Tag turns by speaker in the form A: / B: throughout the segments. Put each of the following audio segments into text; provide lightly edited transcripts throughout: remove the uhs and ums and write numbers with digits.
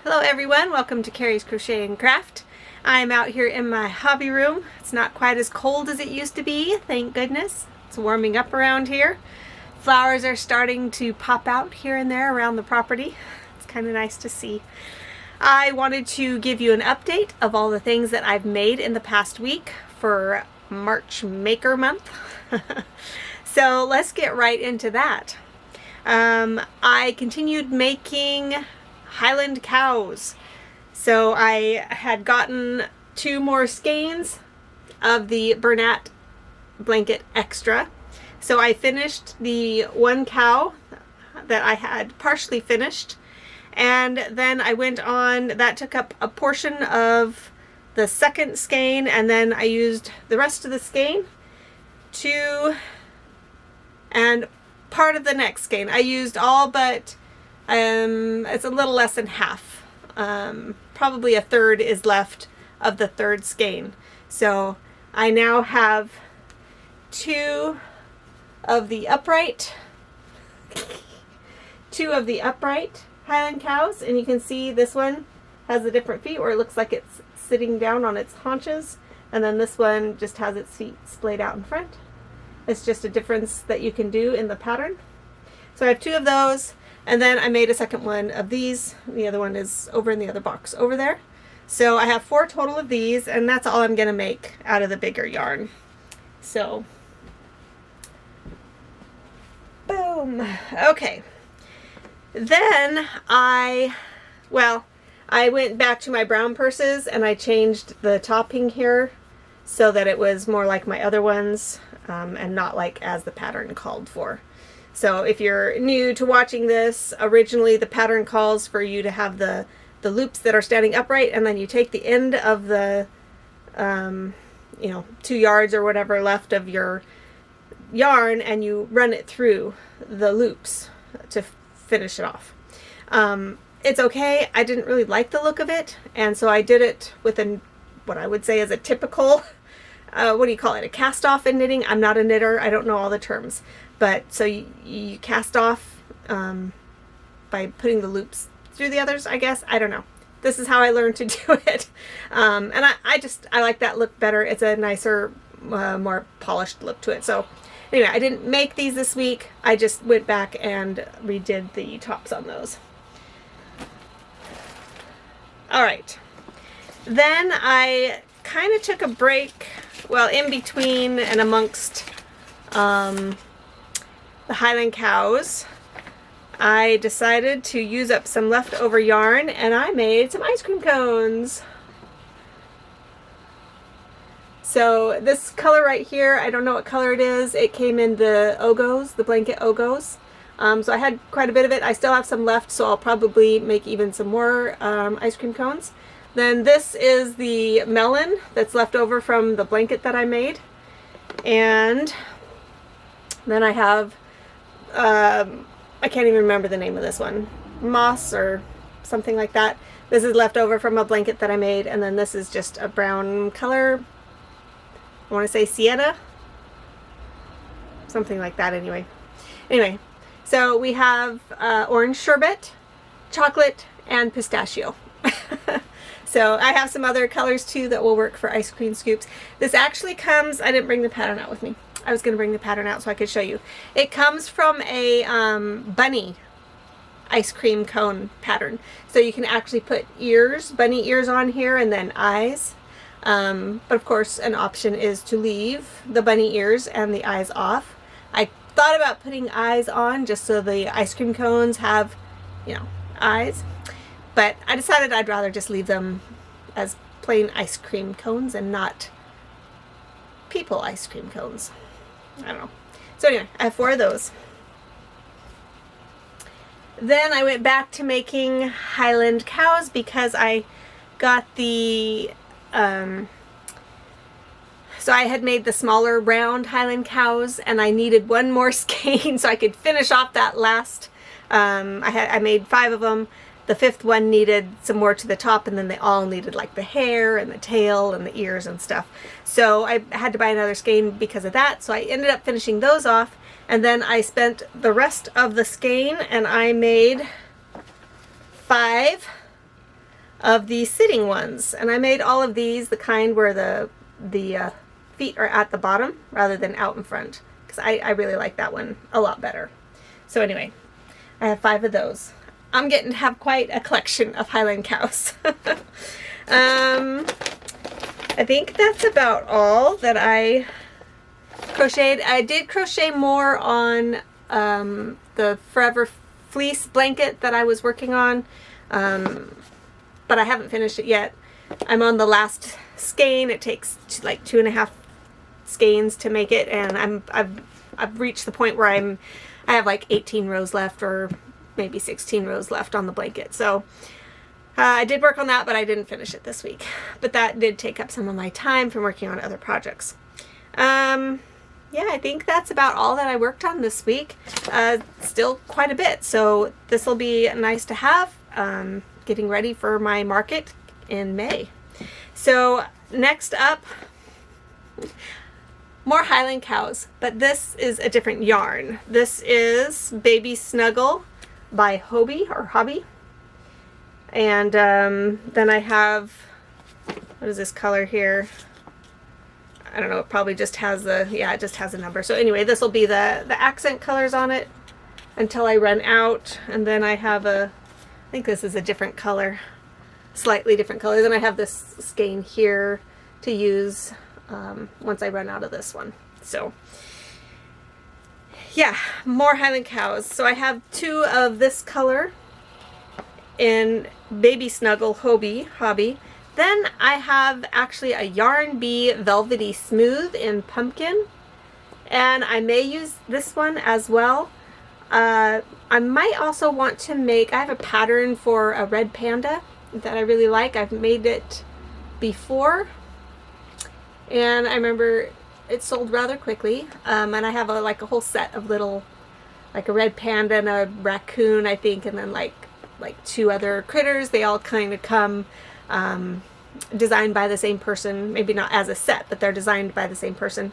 A: Hello everyone, welcome to Carrie's Crochet and Craft. I'm out here in my hobby room. It's not quite as cold as it used to be, thank goodness. It's warming up around here. Flowers are starting to pop out here and there around the property. It's kind of nice to see. I wanted to give you an update of all the things that I've made in the past week for March Maker Month. So let's get right into that. I continued making Highland cows. So I had gotten 2 more skeins of the Bernat blanket extra. So I finished the 1 cow that I had partially finished, and then I went on, that took up a portion of the 2nd skein, and then I used the rest of the skein and part of the next skein. I used all but it's a little less than half. Probably a third is left of the 3rd skein. So I now have 2 of the upright Highland cows, and you can see this one has the different feet where it looks like it's sitting down on its haunches, and then this one just has its feet splayed out in front. It's just a difference that you can do in the pattern. So I have 2 of those. And then I made a second one of these. The other one is over in the other box over there. So I have 4 total of these, and that's all I'm going to make out of the bigger yarn. So, boom. Okay. Then I went back to my brown purses and I changed the topping here so that it was more like my other ones, and not like as the pattern called for. So if you're new to watching this, originally the pattern calls for you to have the loops that are standing upright, and then you take the end of the 2 yards or whatever left of your yarn and you run it through the loops to finish it off. It's okay. I didn't really like the look of it, and so I did it with what I would say is a typical what do you call it? A cast off in knitting. I'm not a knitter. I don't know all the terms. But so you cast off by putting the loops through the others, I guess. I don't know. This is how I learned to do it. And I like that look better. It's a nicer, more polished look to it. So anyway, I didn't make these this week. I just went back and redid the tops on those. All right. Then I kind of took a break, well, in between and amongst the Highland cows. I decided to use up some leftover yarn, and I made some ice cream cones. So this color right here, I don't know what color it is. It came in the Ogos, the blanket Ogos. So I had quite a bit of it. I still have some left, so I'll probably make even some more ice cream cones. Then this is the melon that's left over from the blanket that I made. And then I have, I can't even remember the name of this one. Moss or something like that. This is left over from a blanket that I made. And then this is just a brown color. I want to say sienna. Something like that anyway. Anyway, so we have orange sherbet, chocolate, and pistachio. So I have some other colors too that will work for ice cream scoops. This actually comes, I didn't bring the pattern out with me. I was going to bring the pattern out so I could show you. It comes from a bunny ice cream cone pattern. So you can actually put ears, bunny ears on here, and then eyes. But of course an option is to leave the bunny ears and the eyes off. I thought about putting eyes on just so the ice cream cones have, eyes. But I decided I'd rather just leave them as plain ice cream cones and not people ice cream cones. I don't know. So anyway, I have 4 of those. Then I went back to making Highland cows because I got the, so I had made the smaller round Highland cows, and I needed 1 more skein so I could finish off that last. I made 5 of them. The 5th one needed some more to the top, and then they all needed like the hair and the tail and the ears and stuff. So I had to buy another skein because of that. So I ended up finishing those off, and then I spent the rest of the skein and I made 5 of the sitting ones. And I made all of these the kind where the feet are at the bottom rather than out in front, because I really like that one a lot better. So anyway, I have 5 of those. I'm getting to have quite a collection of Highland cows. I think that's about all that I crocheted. I did crochet more on the Forever Fleece blanket that I was working on, but I haven't finished it yet. I'm on the last skein. It takes like 2.5 skeins to make it, and I've reached the point where I have like 18 rows left, or maybe 16 rows left on the blanket. So I did work on that, but I didn't finish it this week. But that did take up some of my time from working on other projects. Yeah, I think that's about all that I worked on this week. Still quite a bit, so this will be nice to have, getting ready for my market in May. So next up, more Highland cows, but this is a different yarn. This is Baby Snuggle by Hobby. And then I have, what is this color here? I don't know, it probably just has the, yeah, it just has a number. So anyway, this will be the accent colors on it until I run out. And then I have I think this is a different color, slightly different color. Then I have this skein here to use once I run out of this one. So yeah, more Highland cows. So I have 2 of this color in Baby Snuggle Hobby. Then I have actually a Yarn Bee Velvety Smooth in Pumpkin, and I may use this one as well. I might also want to make, I have a pattern for a red panda that I really like. I've made it before, and I remember it sold rather quickly. And I have like a whole set of little, like a red panda and a raccoon, I think, and then like 2 other critters. They all kind of come designed by the same person, maybe not as a set, but they're designed by the same person.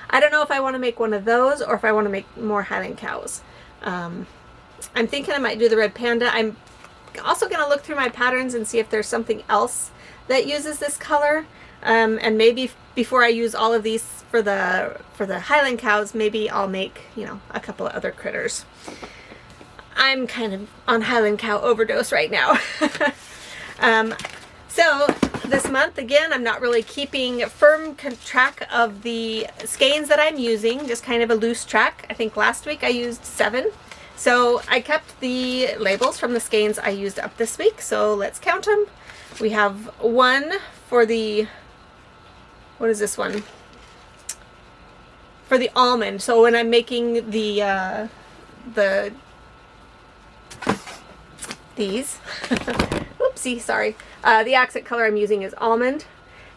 A: I don't know if I want to make one of those or if I want to make more Highland cows. I'm thinking I might do the red panda. I'm also going to look through my patterns and see if there's something else that uses this color, and maybe before I use all of these for the Highland cows, maybe I'll make, you know, a couple of other critters. I'm kind of on Highland cow overdose right now. So this month, again, I'm not really keeping firm track of the skeins that I'm using, just kind of a loose track. I think last week I used 7. So I kept the labels from the skeins I used up this week. So let's count them. We have 1 for the, what is this one? For the almond. So when I'm making these, oopsie, sorry. The accent color I'm using is almond,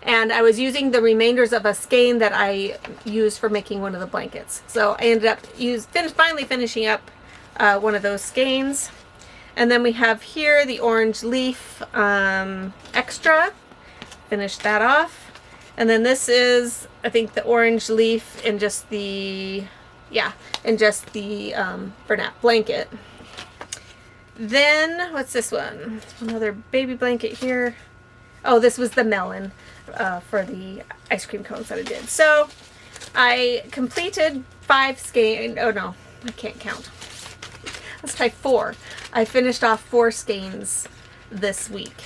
A: and I was using the remainders of a skein that I used for making one of the blankets. So I ended up finally finishing up one of those skeins. And then we have here the orange leaf extra. Finished that off. And then this is, I think, the orange leaf in just the, yeah, in just the Bernat blanket. Then, what's this one? Another baby blanket here. Oh, this was the melon for the ice cream cones that I did. So, I completed 5 skeins. Oh no, I can't count. Let's try 4. I finished off 4 skeins this week.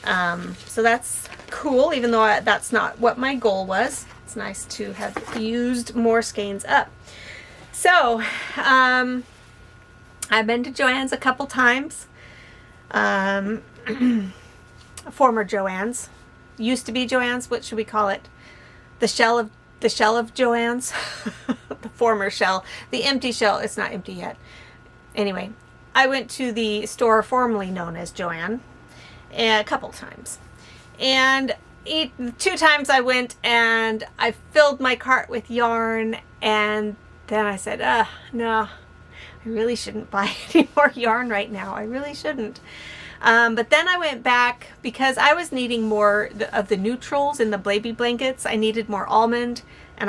A: So that's cool, even though that's not what my goal was. It's nice to have used more skeins up. So, I've been to Joann's a couple times. Former Joann's. Used to be Joann's. What should we call it? The shell of Joann's. The former shell. The empty shell. It's not empty yet. Anyway, I went to the store formerly known as Joann a couple times. And 2 times I went and I filled my cart with yarn, and then I said, no, I really shouldn't buy any more yarn right now. I really shouldn't. But then I went back because I was needing more of the neutrals in the baby blankets. I needed more almond, and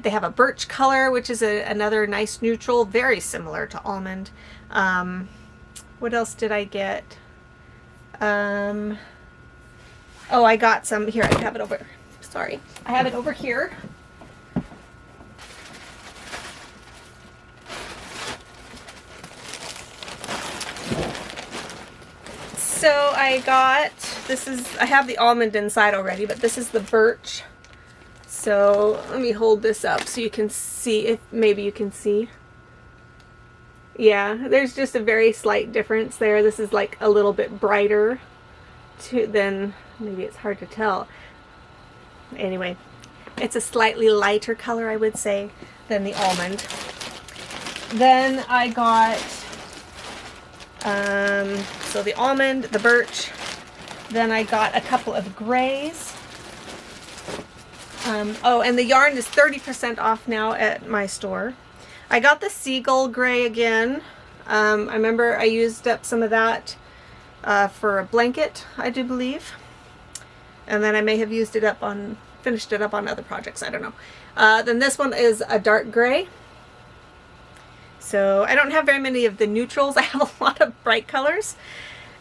A: they have a birch color, which is another nice neutral, very similar to almond. What else did I get? Oh, I got some here. I have it over. Sorry, I have it over here. So I got, this is, I have the almond inside already, but this is the birch. So let me hold this up so you can see, if maybe you can see. Yeah, there's just a very slight difference there. This is like a little bit brighter than, maybe it's hard to tell. Anyway, it's a slightly lighter color, I would say, than the almond. Then I got, so the almond, the birch, then I got a couple of grays. Oh, and the yarn is 30% off now at my store. I got the seagull gray again. I remember I used up some of that for a blanket, I do believe. And then I may have used it up on, finished it up on other projects, I don't know. Then this one is a dark gray. So I don't have very many of the neutrals. I have a lot of bright colors.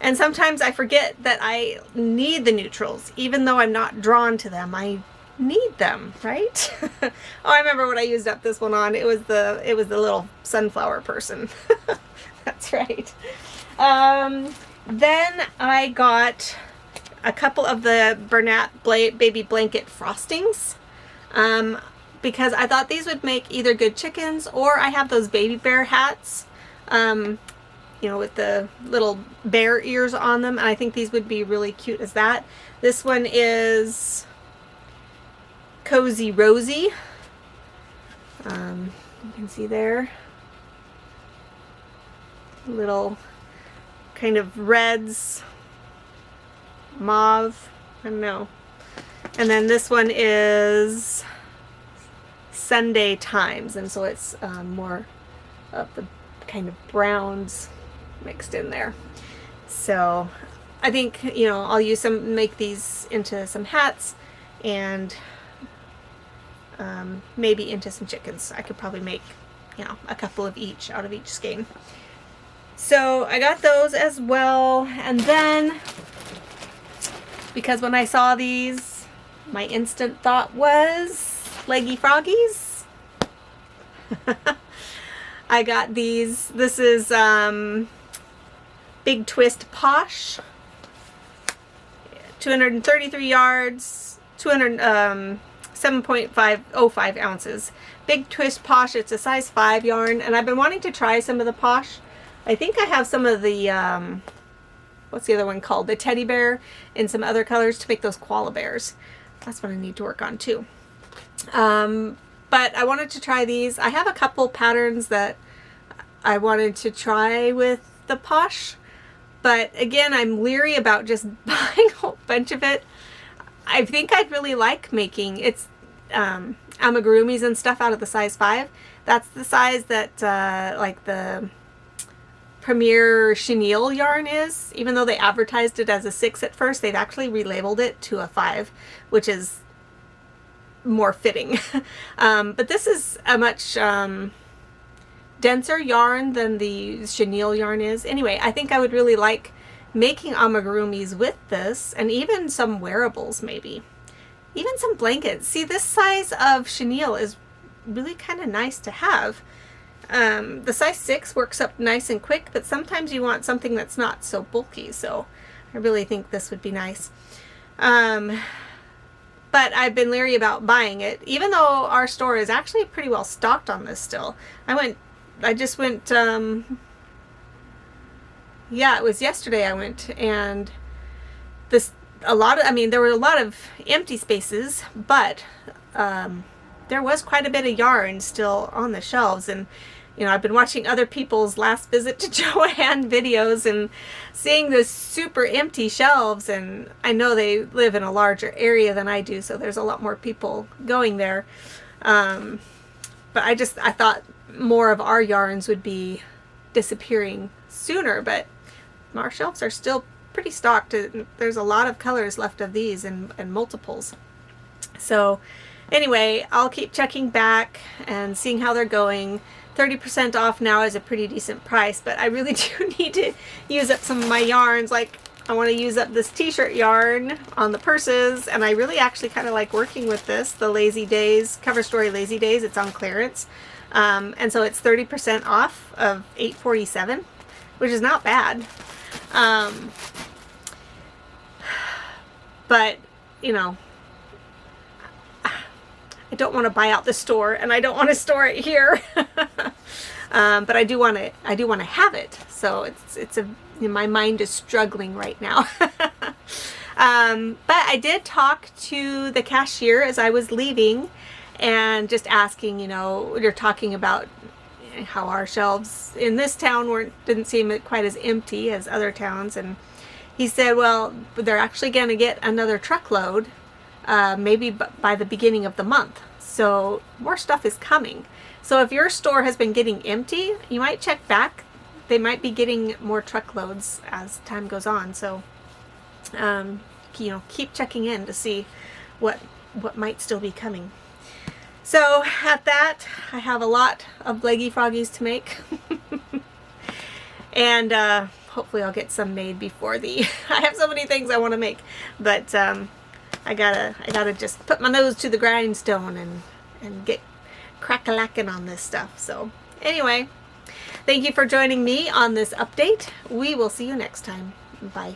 A: And sometimes I forget that I need the neutrals, even though I'm not drawn to them. I need them, right? Oh, I remember what I used up this one on. It was the little sunflower person. That's right. Then I got a couple of the Bernat baby blanket frostings. Because I thought these would make either good chickens, or I have those baby bear hats, you know, with the little bear ears on them, and I think these would be really cute as that. This one is Cozy Rosy. You can see there. Little kind of reds, mauve, I don't know. And then this one is Sunday Times, and so it's more of the kind of browns mixed in there. So I think, you know, I'll use some, make these into some hats, and maybe into some chickens. I could probably make, you know, a couple of each out of each skein. So I got those as well. And then, because when I saw these, my instant thought was leggy froggies. I got these. This is Big Twist Posh, 233 yards, 7.505 ounces. Big Twist Posh. It's a size 5 yarn, and I've been wanting to try some of the Posh. I think I have some of the what's the other one called? The teddy bear in some other colors to make those koala bears. That's what I need to work on too. But I wanted to try these. I have a couple patterns that I wanted to try with the Posh, but again, I'm leery about just buying a whole bunch of it. I think I'd really like making, it's amigurumis and stuff out of the size 5. That's the size that like the Premier Chenille yarn is. Even though they advertised it as a 6 at first, they've actually relabeled it to a 5, which is more fitting. But this is a much denser yarn than the chenille yarn is. Anyway, I think I would really like making amigurumis with this, and even some wearables maybe. Even some blankets. See, this size of chenille is really kind of nice to have. The size 6 works up nice and quick, but sometimes you want something that's not so bulky, so I really think this would be nice. But I've been leery about buying it, even though our store is actually pretty well stocked on this still. I just went, yeah, it was yesterday I went, and there were a lot of empty spaces, but there was quite a bit of yarn still on the shelves. And you know, I've been watching other people's last visit to Joann videos and seeing those super empty shelves, and I know they live in a larger area than I do, so there's a lot more people going there. But I thought more of our yarns would be disappearing sooner, but our shelves are still pretty stocked. There's a lot of colors left of these and multiples. So anyway, I'll keep checking back and seeing how they're going. 30% off now is a pretty decent price, but I really do need to use up some of my yarns. Like, I want to use up this t-shirt yarn on the purses, and I really actually kind of like working with this, the Lazy Days, Cover Story Lazy Days. It's on clearance. And so it's 30% off of $8.47, which is not bad. But, you know, I don't want to buy out the store, and I don't want to store it here. But I do want to have it. So my mind is struggling right now. But I did talk to the cashier as I was leaving, and just asking, you know, you're talking about how our shelves in this town didn't seem quite as empty as other towns, and he said, well, they're actually going to get another truckload, maybe by the beginning of the month. So more stuff is coming. So if your store has been getting empty, you might check back. They might be getting more truckloads as time goes on. So, you know, keep checking in to see what might still be coming. So at that, I have a lot of leggy froggies to make. And hopefully I'll get some made before I have so many things I want to make, but I gotta just put my nose to the grindstone and get crack-a-lacking on this stuff. So anyway, thank you for joining me on this update. We will see you next time. Bye.